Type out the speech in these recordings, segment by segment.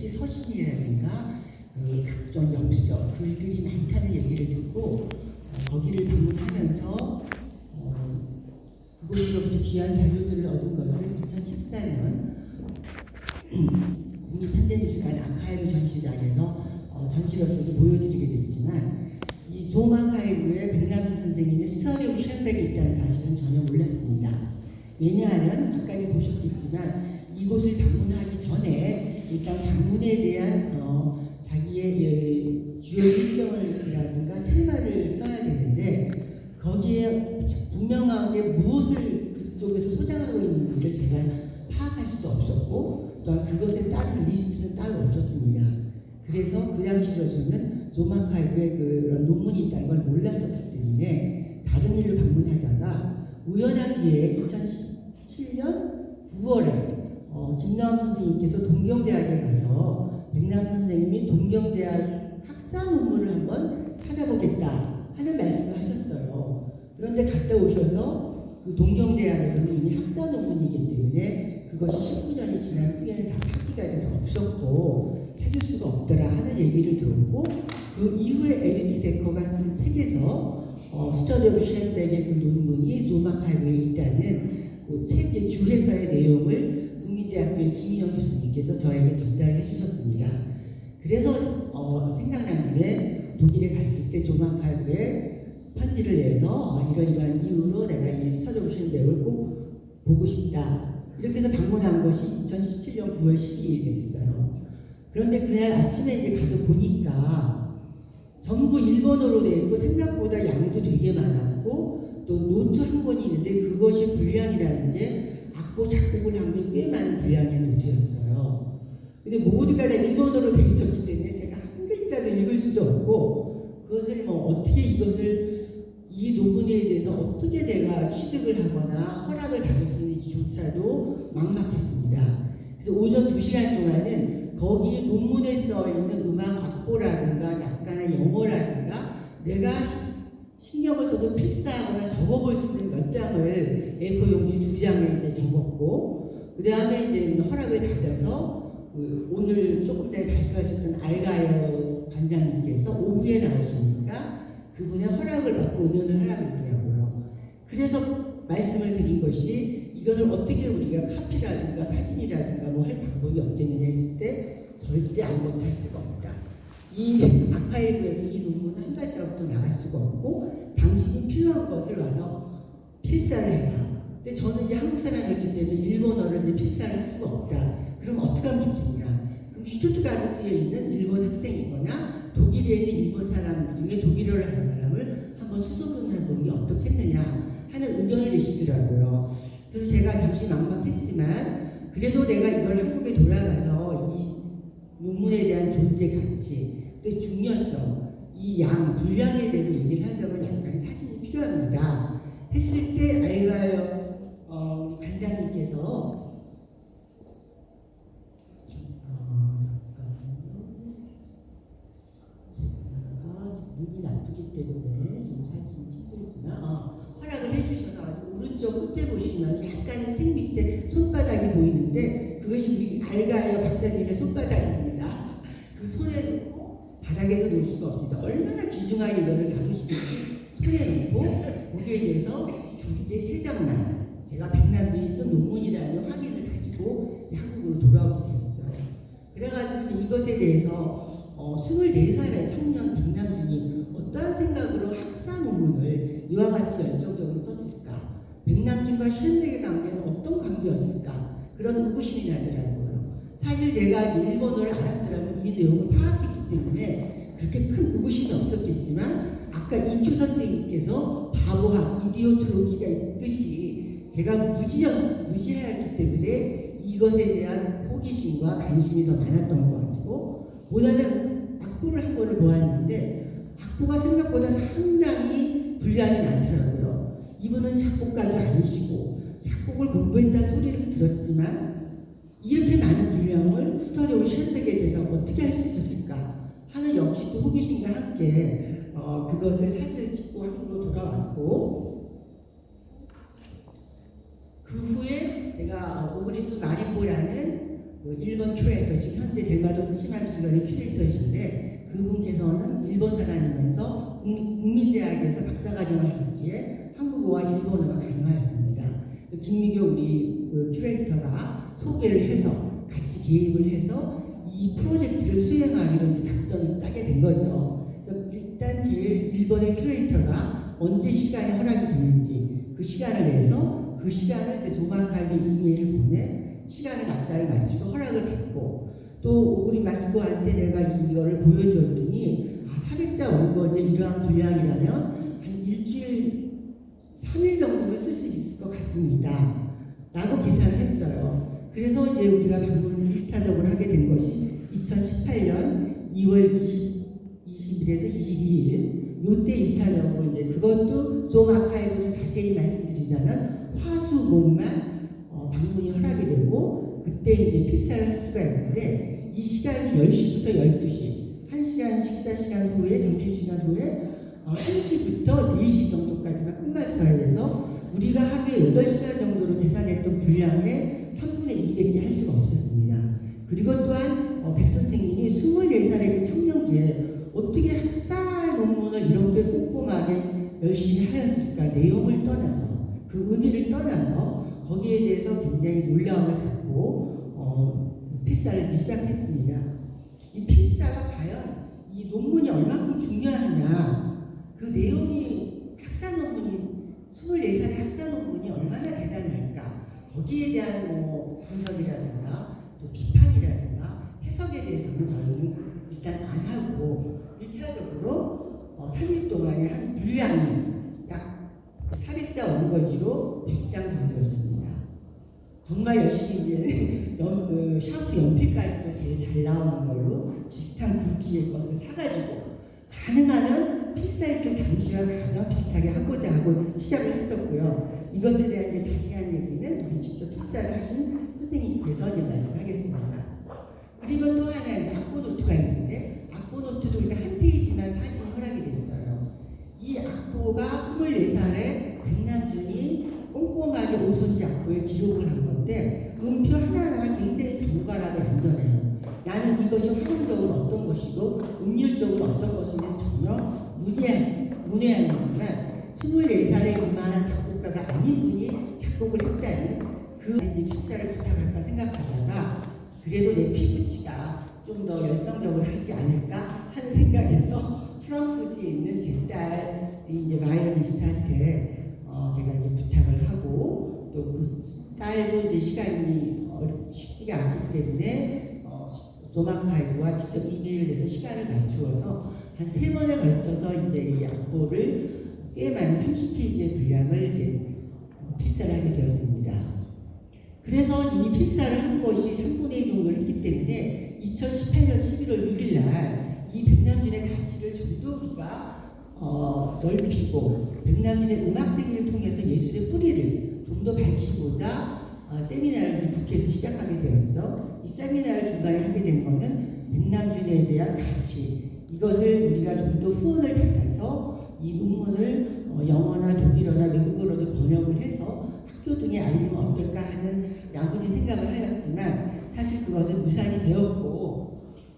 특히 서신이라든가 각종 영수적 글들이 많다는 얘기를 듣고 거기를 방문하면서 그곳으로부터 귀한 자료들을 얻은 것을 2014년 국립현대미술관 아카이브 전시장에서 전시로서도 보여드리게 됐지만 이 좀 아카이브에 백남준 선생님의 스터디 쉘백이 있다는 사실은 전혀 몰랐습니다. 왜냐하면 아까도 보셨겠지만 이곳을 방문하기 전에 일단 방문에 대한 자기의 주요 일정이라든가 테마를 써야 되는데 거기에 분명하게 무엇을 그쪽에서 소장하고 있는지를 제가 파악할 수도 없었고 또한 그것에 따른 리스트는 따로 없었습니다. 그래서 그 당시로서는 좀 아카이브에 그런 논문이 있다는 걸 몰랐었기 때문에 다른 일을 방문하다가 우연하기에 2017년 9월에 김나원 선생님께서 동경대학에 가서 백남준 선생님이 동경대학 학사 논문을 한번 찾아보겠다 하는 말씀을 하셨어요. 그런데 갔다 오셔서 그 동경대학에서는 이미 학사 논문이기 때문에 그것이 19년이 지난 후에는 다 파기가 돼서 없었고 찾을 수가 없더라 하는 얘기를 들었고 그 이후에 에디트 데커가 쓴 책에서 스터디 오브 쉘백의 그 논문이 좀 아카이브에 있다는 그 책의 주해서의 내용을 국민대학교의 김희영 교수님께서 저에게 전달해 주셨습니다. 그래서 생각난 김에 독일에 갔을 때 좀 아카이브에 편지를 내서 이러이러한 이유로 내가 이 스터디 오브 쉘백을 꼭 보고 싶다. 이렇게 해서 방문한 것이 2017년 9월 12일이었어요. 그런데 그날 아침에 이제 가서 보니까 전부 일본어로 되어 있고 생각보다 양도 되게 많았고 또 노트 한 권이 있는데 그것이 분량이라는 게 악보 작곡을 한 게 꽤 많은 분량의 노트였어요. 근데 모두가 다 일본어로 되어 있었기 때문에 제가 한 글자도 읽을 수도 없고 그것을 어떻게 이 논문에 대해서 어떻게 내가 취득을 하거나 허락을 받을 수 있는지조차도 막막했습니다. 그래서 오전 2시간 동안은 거기 논문에 써 있는 음악 악보라든가 약간의 영어라든가 내가 신경을 써서 필사하거나 적어볼 수 있는 몇 장을 A4 용지 2장에 이제 적었고 그 다음에 이제 허락을 받아서 오늘 조금 전에 발표하셨던 알가이어 관장님께서 오후에 나오시니까 그분의 허락을 받고 의논을 하라고 했더라고요. 그래서 말씀을 드린 것이 이것을 어떻게 우리가 카피라든가 사진이라든가 할 방법이 없겠느냐 했을 때 절대 아무것도 할 수가 없다. 이 아카이브에서 이 논문 한 가지라부터 나갈 수가 없고 당신이 필요한 것을 와서 필사를 해라. 근데 저는 이제 한국 사람이었기 때문에 일본어를 이제 필사를 할 수가 없다. 그럼 어떻게 하면 좋겠냐? 그럼 슈투트가르트에 있는 일본 학생이거나 독일에 있는 일본 사람 중에 독일어를 하는 사람을 한번 수소문해 보는 게 어떻겠느냐 하는 의견을 내시더라고요. 그래서 제가 잠시 막막했지만 그래도 내가 이걸 한국에 돌아가서 이 논문에 대한 존재 가치 또 중요성 이 분량에 대해서 얘기를 하자면 약간의 사진이 필요합니다 했을 때 알가요 관장님께서 눈이 나쁘기 때문에 좀 사진이 힘들지만 허락을 해주셔서 오른쪽 끝에 보시면 약간의 책 밑에 손바닥이 보이는데 그것이 우리 알가요 박사님의 손바닥입니다. 그 손에 놓고 바닥에도 놓을 수가 없습니다. 얼마나 귀중하게 이거를 다루시는지 손에 놓고 거기에 대해서 2개, 3장만 제가 백남준이 쓴 논문이라는 확인을 가지고 이제 한국으로 돌아오게 되었죠. 그래가지고 이것에 대해서 24살의 청년 백남준이 어떠한 생각으로 학사 논문을 이와 같이 열정적으로 썼을까? 백남준과 쉘백의 관계는 어떤 관계였을까? 그런 의구심이 나더라고요. 사실 제가 일본어를 알았더라면 이 내용을 파악했기 때문에 그렇게 큰 의구심이 없었겠지만 아까 이큐 선생님께서 바보학, 이디오트로기가 있듯이 제가 무지하였기 때문에 이것에 대한 호기심과 관심이 더 많았던 것 같고 보다는 악보를 한 권을 보았는데 악보가 생각보다 상당히 분량이 많더라고요. 이분은 작곡가도 아니시고 작곡을 공부했다는 소리를 들었지만 이렇게 많은 분량을 스터디 오브 쉘백에 대해서 어떻게 할 수 있었을까 하는 역시 또 호기심과 함께 그것을 사진을 찍고 한국으로 돌아왔고 그 후에 제가 오그리스 마리보라는 그 일본 큐레이터, 지금 현재 델마도스 시마미술관의 큐레이터이신데 그분께서는 일본 사람이면서 국민대학에서 박사과정을 하기에 한국어와 일본어가 가능하였습니다. 김미교 우리 그 큐레이터가 소개를 해서 같이 개입을 해서 이 프로젝트를 수행하기로 이제 작전을 짜게 된 거죠. 그래서 일단 제일 일본의 큐레이터가 언제 시간이 허락이 되는지 그 시간을 내서 그 시간을 이제 조만카에게 이메일을 보내 시간을 날짜를 맞추고 허락을 받고 또 우리 마스코한테 내가 이거를 보여주었더니 400자 원고지 이러한 분량이라면 한 일주일 3일 정도를 쓸 수 있을 것 같습니다. 라고 계산을 했어요. 그래서 이제 우리가 방문을 1차적으로 하게 된 것이 2018년 2월 20일에서 22일 요때 1차적으로 이제 그것도 좀 아카이브를 자세히 말씀드리자면 화수목만 방문이 허락이 되고 그때 이제 필사를 할 수가 있는데 이 시간이 10시부터 12시 1시간 식사 시간 후에 점심시간 후에 1시부터 4시 정도까지만 끝마쳐야 돼서 우리가 하루에 8시간 정도로 계산했던 분량의 3분의 2밖에 할 수가 없었습니다. 그리고 또한 백 선생님이 24살의 그 청년기에 어떻게 학사 논문을 이렇게 꼼꼼하게 열심히 하였을까 내용을 떠나서 그 의미를 떠나서 거기에 대해서 굉장히 놀라움을 갖고 필사를 시작했습니다. 이 필사가 과연 이 논문이 얼마큼 중요하냐 그 내용이 학사 논문이 24살의 학사 논문이 얼마나 대단할까 거기에 대한 분석이라든가 또 비판이라든가 해석에 대해서는 저희는 일단 안 하고 1차적으로 3일 동안의 한 분량이 약 400자 원고지로 100장 정도였습니다. 정말 열심히 이제 샤프 연필까지도 제일 잘 나오는 걸로 비슷한 굵기의 것을 사가지고 가능하면 필사했을 당시와 가장 비슷하게 하고자 하고 시작을 했었고요. 이것에 대한 이제 자세한 얘기는 우리 직접 필사를 하신 선생님께서 이제 말씀하겠습니다. 그리고 또 하나 이제 악보 노트가 있는데 악보 노트도 그냥 한 페이지만 사진이 허락이 됐어요. 이 악보가 24살에 백남준이 꼼꼼하게 오손지 악보에 기록을 한 건데 음표 하나하나가 굉장히 정갈하게 안전해요. 나는 이것이 활용적으로 어떤 것이고 음률적으로 어떤 것인지 전혀 문외한이지만 24살의 이만한 작곡가가 아닌 분이 작곡을 했다니 그 필사를 부탁할까 생각하다가 그래도 내 피부치가 좀 더 열성적으로 하지 않을까 하는 생각에서 프랑스에 있는 제 딸이 이제 바이올리니스트한테 제가 이제 부탁을 하고 또 그 딸도 이제 시간이 쉽지가 않기 때문에 조마카이브와 직접 이메일을 내서 시간을 맞추어서 한 3번에 걸쳐서 이제 이 악보를 꽤 많은 30페이지의 분량을 이제 필사를 하게 되었습니다. 그래서 이미 필사를 한 것이 3분의 2 정도를 했기 때문에 2018년 11월 6일 날 이 백남준의 가치를 좀 더 우리가 넓히고 백남준의 음악 세계를 통해서 예술의 뿌리를 좀 더 밝히고자 세미나를 국회에서 시작하게 되었죠. 이 세미나를 중간에 하게 된 것은 백남준에 대한 가치 이것을 우리가 좀 더 후원을 받아서 이 논문을 영어나 독일어나 외국어로도 번역을 해서 학교 등에 알리면 어떨까 하는 야무진 생각을 하였지만 사실 그것은 무산이 되었고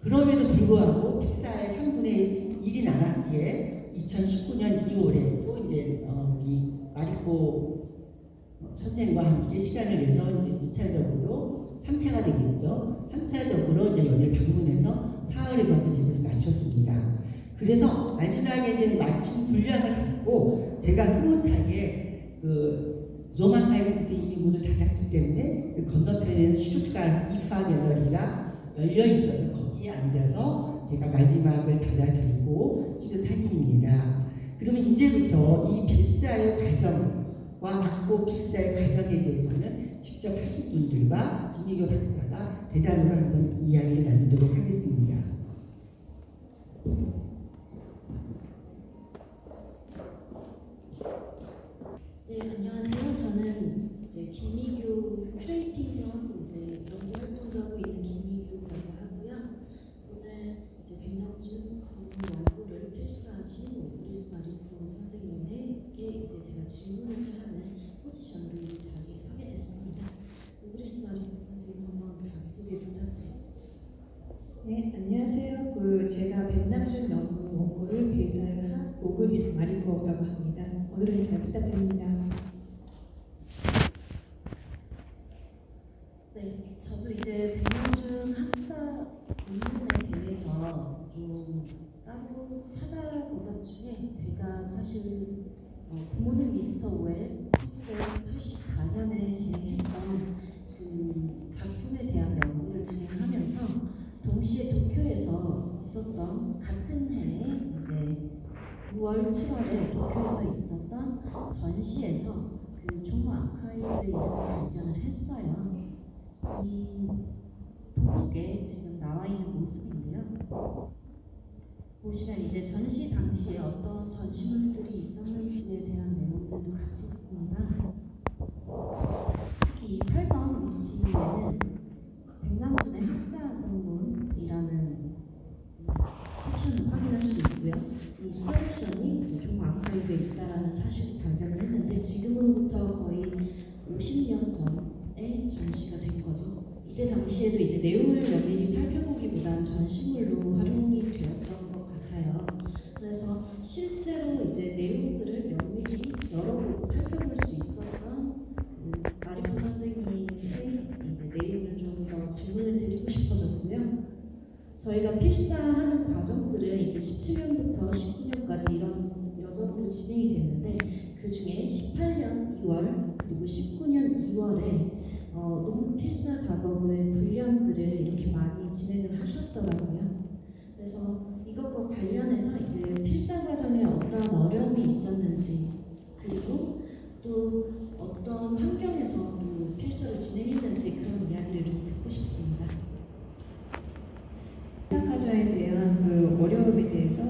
그럼에도 불구하고 필사의 3분의 1이 남았기에 2019년 2월에 또 이제 우리 마리코 선생과 함께 시간을 내서 이제 2차적으로 3차가 되겠죠. 3차적으로 이제 여기를 방문해서 사흘에 걸쳐 집에서 마쳤습니다. 그래서 마지막에 이제 마친 분량을 갖고 제가 흐뭇하게 그 조마카이브 그때 이미 문을 닫았기 때문에 그 건너편에는 슈투트가르트 이파 갤러리가 열려 있어서 거기에 앉아서 제가 마지막을 받아들이고 찍은 사진입니다. 그러면 이제부터 이 필사의 과정과 악보 필사의 과정에 대해서는 직접 하신 분들과 김미교 박사가 대담으로 한번 이야기를 나누도록 하겠습니다. 네, 안녕하세요. 저는 이제 김미교 큐레이팅도 하고 이제 연구 활동도 하고 있는 김미교라고 하고요. 오늘 이제 백남준 연구를 필사하신 우리스 마리코 선생님에게 이제 제가 질문을 하는 포지션으로 이 자리에 서게 됐습니다. 우리스 마리코 선생님 한번 자기소개 부탁드립니다. 백남준 논문 원고를 배설한 오그리스 마리코라고 합니다. 오늘은 잘 부탁드립니다. 네, 저도 이제 백남준 학사 논문에 대해서 좀 따로 찾아보던 중에 제가 사실 굿모닝 미스터 웰 1984년에 진행했던 그 작품에 대한 연구를 진행하면서 동시에 도쿄에서 있었던 같은 해에 이제 9월, 7월에 도쿄에서 있었던 전시에서 그 종로 아카이브 이름을 발견을 했어요. 이 도록에 지금 나와 있는 모습인데요. 보시면 이제 전시 당시에 어떤 전시물들이 있었는지에 대한 내용들도 같이 있습니다. 특히 이 8번 위치에는 백남준의 학사 논문이라는 캡션을 확인할 수 있고요. 이 컬렉션이 이제 종로 아카이브에 있다라는 사실을 발견을 했는데 지금으로부터 거의 50년 전에 전시가 된 거죠. 이때 당시에도 이제 내용을 면밀히 살펴보기보단 전시물로 활용이 되었던 것 같아요. 그래서 실제로 이제 내용들을 면밀히 열어보고 살펴볼 수 있었던 그 마리코 선생님의 이제 내용을 좀 더 질문을 드리고 싶어졌고요. 저희가 필사하는 과정들은 이제 17년부터 19년까지 이런 여정으로 진행이 됐는데 그 중에 18년 2월 그리고 19년 2월에 논문 필사 작업의 분량들을 이렇게 많이 진행을 하셨더라고요. 그래서 이것과 관련해서 이제 필사 과정에 어떤 어려움이 있었는지 그리고 또 어떤 환경에서 또 필사를 진행했는지 그런 이야기를 좀 듣고 싶습니다. 학사과정에 대한 그 어려움에 대해서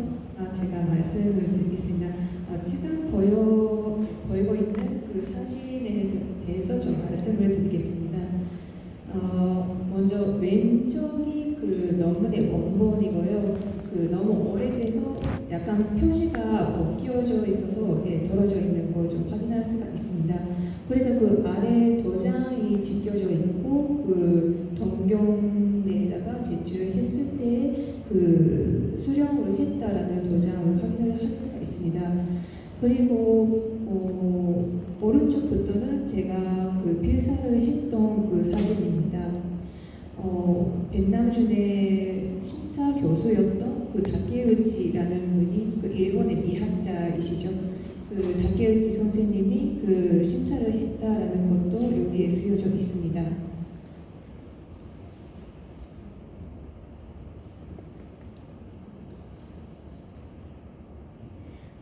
제가 말씀을 드리겠습니다. 지금 보이고 있는 그 사진에 대해서 좀 말씀을 드리겠습니다. 먼저 왼쪽이 그 논문의 원본이고요. 그 너무 오래돼서 약간 표시가 벗겨져 있어서 떨어져 있는 걸 좀 확인할 수가 있습니다. 그래도 그 아래 도장이 지켜져 있고 그 동경에다가 제출했을 때 그 수령을 했다라는 도장을 확인을 할 수가 있습니다. 그리고 오른쪽부터는 제가 그 필사를 했던 그 사진입니다. 백남준의 심사 교수였던 그 다케우치라는 분이 그 일본의 미학자이시죠. 그 다케우치 선생님이 그 심사를 했다라는 것도 여기에 쓰여져 있습니다.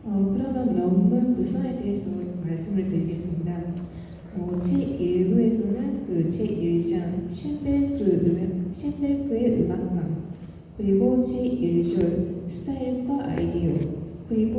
그러면 논문 구성에 대해서 말씀을 드리겠습니다. 제1부에서는 그 제1장 셴베르크의 음악감, 그리고 제1절 스타일과 아이디어, 그리고